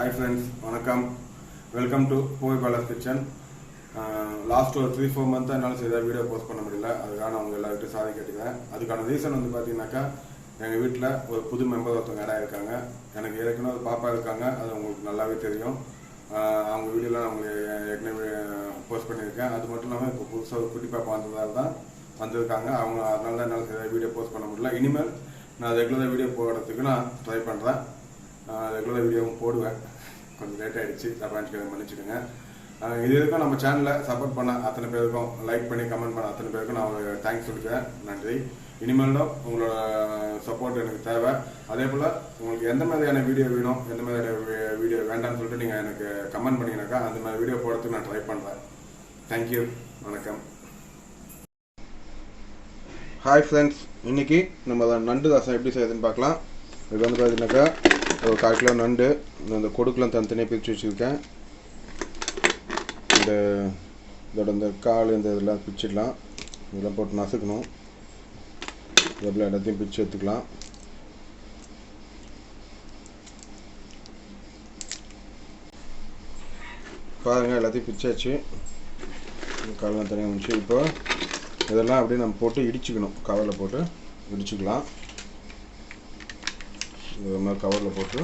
Hi friends, வணக்கம். Welcome to Poy Palace Kitchen. Last 3-4 months என்னால் செய்த வீடியோ போஸ்ட் பண்ண முடியல. அதுக்காக நான் உங்கள் எல்லாருக்கிட்டையும் சாரி கேட்டுக்கிறேன். அதுக்கான ரீசன் வந்து பார்த்தீங்கன்னாக்கா எங்கள் வீட்டில் ஒரு புது மெம்பர் ஒருத்தவங்க இடம் இருக்காங்க. எனக்கு ஏற்கனவே ஒரு பாப்பா இருக்காங்க, அது உங்களுக்கு நல்லாவே தெரியும். அவங்க வீடியோலாம் நான் உங்களுக்கு ஏற்கனவே போஸ்ட் பண்ணியிருக்கேன். அது மட்டும் இல்லாமல் இப்போ புதுசாக ஒரு குட்டி பாப்பா வந்ததால் தான் வந்திருக்காங்க. அவங்க அதனால தான் என்னால் செய்த வீடியோ போஸ்ட் பண்ண முடியல. இனிமேல் நான் ரெகுலராக வீடியோ போடுறதுக்கு நான் ட்ரை பண்ணுறேன். ரெகுலர் வீடியோவும் போடுவேன். கொஞ்சம் லேட் ஆகிடுச்சு, தப்பாக மன்னிச்சுக்கோங்க. இது வரைக்கும் நம்ம சேனலில் சப்போர்ட் பண்ண அத்தனை பேருக்கும், லைக் பண்ணி கமெண்ட் பண்ண அத்தனை பேருக்கும் நான் ஒரு தேங்க்ஸ் சொல்லிக்கிறேன். நன்றி. இனிமேலும் உங்களோட சப்போர்ட் எனக்கு தேவை. அதே போல் உங்களுக்கு எந்த மாதிரியான வீடியோ வேணும், எந்த மாதிரியான வீடியோ வேண்டாம்னு சொல்லிட்டு நீங்கள் எனக்கு கமெண்ட் பண்ணிங்கனாக்கா அந்த மாதிரி வீடியோ போடுறதுக்கு நான் ட்ரை பண்ணுறேன். தேங்க்யூ, வணக்கம். ஹாய் ஃப்ரெண்ட்ஸ், இன்றைக்கி நம்ம நண்டு ரசம் எப்படி செய்யுதுன்னு பார்க்கலாம். இது வந்து பார்த்தீங்கன்னாக்கா ஒரு 1/4 கிலோ நண்டு இந்த கொடுக்கலாம் தனித்தனியாக பிரித்து வச்சுருக்கேன். இதோட இந்த கால் இந்த இதெல்லாம் பிரிச்சிடலாம். இதெல்லாம் போட்டு நசுக்கணும். இதெல்லாம் எல்லாத்தையும் பிரித்து எடுத்துக்கலாம். பாருங்கள், எல்லாத்தையும் பிரிச்சாச்சு. காலெலாம் தனியாக வந்துச்சு. இப்போ இதெல்லாம் அப்படியே நம்ம போட்டு இடிச்சுக்கணும். கவரில் போட்டு இடிச்சுக்கலாம். இது மாதிரி கவரில் போட்டு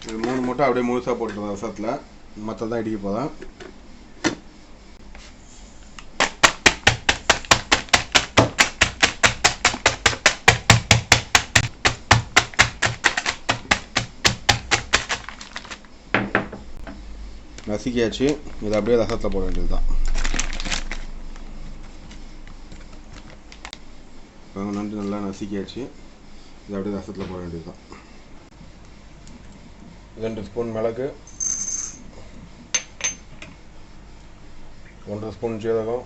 இது 3 மூட்டை அப்படியே முழுசாக போட்டுருந்தேன் ரசத்தில். மற்றதான் இடிக்க போதான். நசுக்கியாச்சு. இது அப்படியே ரசத்தில் போட வேண்டியது தான். நண்டு நல்லா நசுக்கியாச்சு. இது அப்படியே ரசத்தில் போட வேண்டியது தான். 2 ஸ்பூன் மிளகு, 1/2 ஸ்பூன் ஜீரகம்,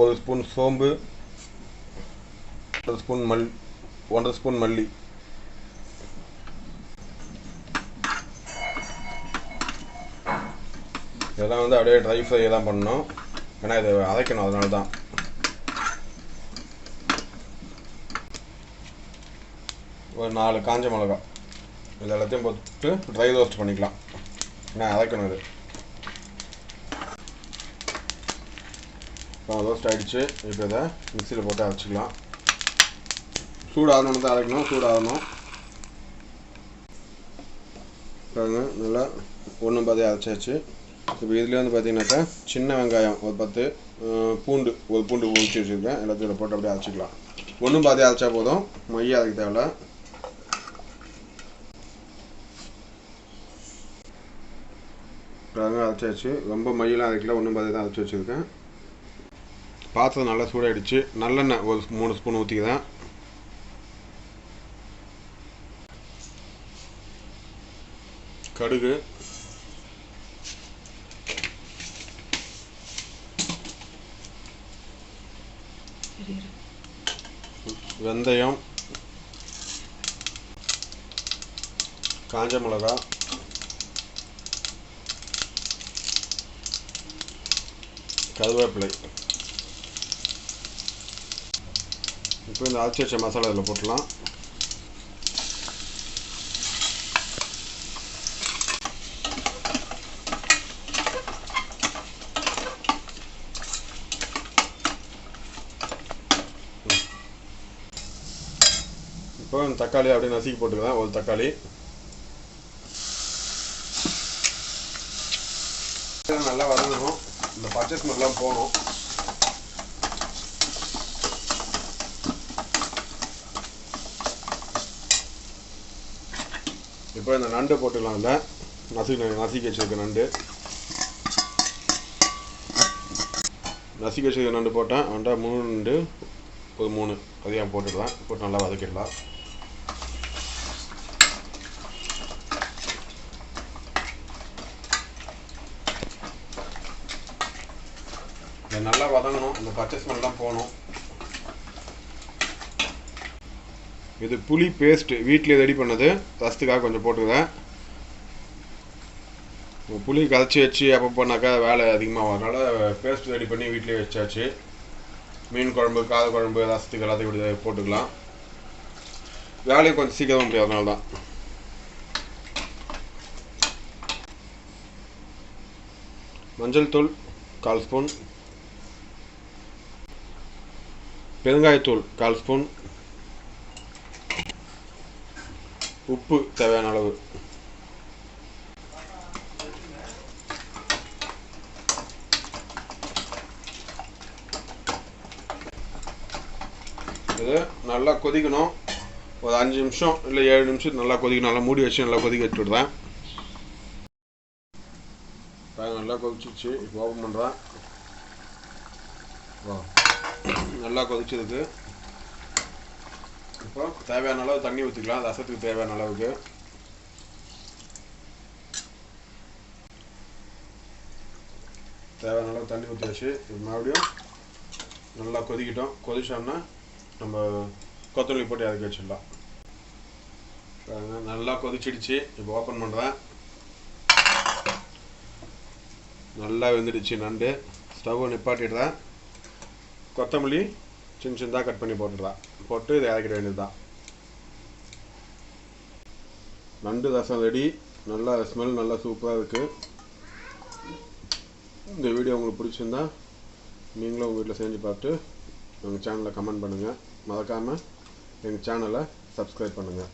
1 ஸ்பூன் சோம்பு, 1/2 ஸ்பூன் மல்லி, இதெல்லாம் வந்து அப்படியே ட்ரை ஃப்ரை தான் பண்ணணும். ஏன்னா இதை அரைக்கணும், அதனால தான். ஒரு 4 காஞ்ச மிளகா இது எல்லாத்தையும் போட்டு ட்ரை ரோஸ்ட் பண்ணிக்கலாம். ஏன்னா அரைக்கணும். இது இப்போ ரோஸ்ட் ஆகிடுச்சு. இப்போ இதை மிக்சியில் போட்டு அரைச்சிக்கலாம். சூடு ஆகணும்னு தான் அரைக்கணும். சூடு ஆகணும். பாருங்க, நல்லா ஒன்றும் பாதி அரைச்சாச்சு. இப்போ இதில் வந்து பார்த்தீங்கன்னாக்கா சின்ன வெங்காயம் ஒரு 10, பூண்டு ஒரு பூண்டு ஊற்றி வச்சுருக்கேன். எல்லாத்தையும் போட்டு அப்படியே அரைச்சிக்கலாம். ஒன்றும் பாதி அரைச்சா போதும், மையம் அரைக்க தேவையில்ல. பாருங்க, அரைச்சாச்சு. ரொம்ப மையெல்லாம் அரைக்கல, ஒன்றும் பாதி தான் அரைச்சி வச்சுருக்கேன். பாத்திரம் நல்லா சூடாகிடுச்சு. நல்லெண்ணெய் ஒரு 3 ஸ்பூன் ஊற்றிக்கிறேன். கடுகு, வெந்தயம், காஞ்ச மிளகா, கருவேப்பிலை. இப்போ இந்த அரைச்சி வச்ச மசாலா இதில் போட்டுடலாம். இப்போ இந்த தக்காளி அப்படியே நசுக்கி போட்டுக்கலாம். ஒரு தக்காளி நல்லா வதங்கணும். இந்த பச்சை ஸ்மெல்லாம் போகணும். இப்போ இந்த நண்டு போட்டுக்கலாம். இல்லை நசுக்கி வச்சிருக்க நண்டு போட்டேன். வேண்டா 3 நண்டு ஒரு 3 அதையும் போட்டுடலாம். போட்டு நல்லா வதக்கிடலாம். இது நல்லா வதங்கணும். இந்த பச்சை ஸ்மெல்லாம் போகணும். இது புளி பேஸ்ட் வீட்டிலே ரெடி பண்ணது, ரசத்துக்காக கொஞ்சம் போட்டுக்கிறேன். புளி கரைச்சி வச்சு அப்போ போனாக்கா வேலை அதிகமாக அதனால் பேஸ்ட் ரெடி பண்ணி வீட்டிலே வச்சாச்சு. மீன் குழம்பு, கார குழம்பு, ரசத்துக்கு எல்லாத்தையும் இப்படி போட்டுக்கலாம். வேலையும் கொஞ்சம் சீக்கிரமாக முடியும், அதனால தான். மஞ்சள் தூள் 1/4 ஸ்பூன், பெருங்காயத்தூள் 1/4 ஸ்பூன், உப்பு தேவையான அளவு. இது நல்லா கொதிக்கணும். ஒரு 5 நிமிஷம் இல்லை 7 நிமிஷம் நல்லா கொதிக்கணும். நல்லா மூடி வச்சு நல்லா கொதிக்க வச்சுடுறேன். நல்லா கொதிச்சிச்சு. இப்போ ஓப்பன் பண்ணுறேன். நல்லா கொதிச்சதுக்கு இப்போ தேவையான அளவு தண்ணி ஊற்றிக்கலாம். ரசத்துக்கு தேவையான அளவுக்கு. தேவையான அளவு தண்ணி ஊற்றி வச்சு இது மறுபடியும் நல்லா கொதிக்கிட்டோம். கொதிச்சோம்னா நம்ம கொத்தமல்லி போட்டு இறக்கி வச்சிடலாம். நல்லா கொதிச்சிடுச்சு. இப்போ ஓப்பன் பண்ணுறேன். நல்லா வெந்துடுச்சு நண்டு. ஸ்டவ்வை நிப்பாட்டிடுறேன். கொத்தமல்லி சின்ன சின்னதாக கட் பண்ணி போட்டுடுறேன். போட்டு இதை இறக்கிட வேண்டியது தான். நண்டு ரசம் ரெடி. நல்லா ஸ்மெல் நல்லா சூப்பராக இருக்குது. இந்த வீடியோ உங்களுக்கு பிடிச்சிருந்தா நீங்களும் உங்கள் வீட்டில் செஞ்சு பார்த்து எங்கள் சேனலில் கமெண்ட் பண்ணுங்கள். மறக்காமல் எங்கள் சேனலை சப்ஸ்கிரைப் பண்ணுங்கள்.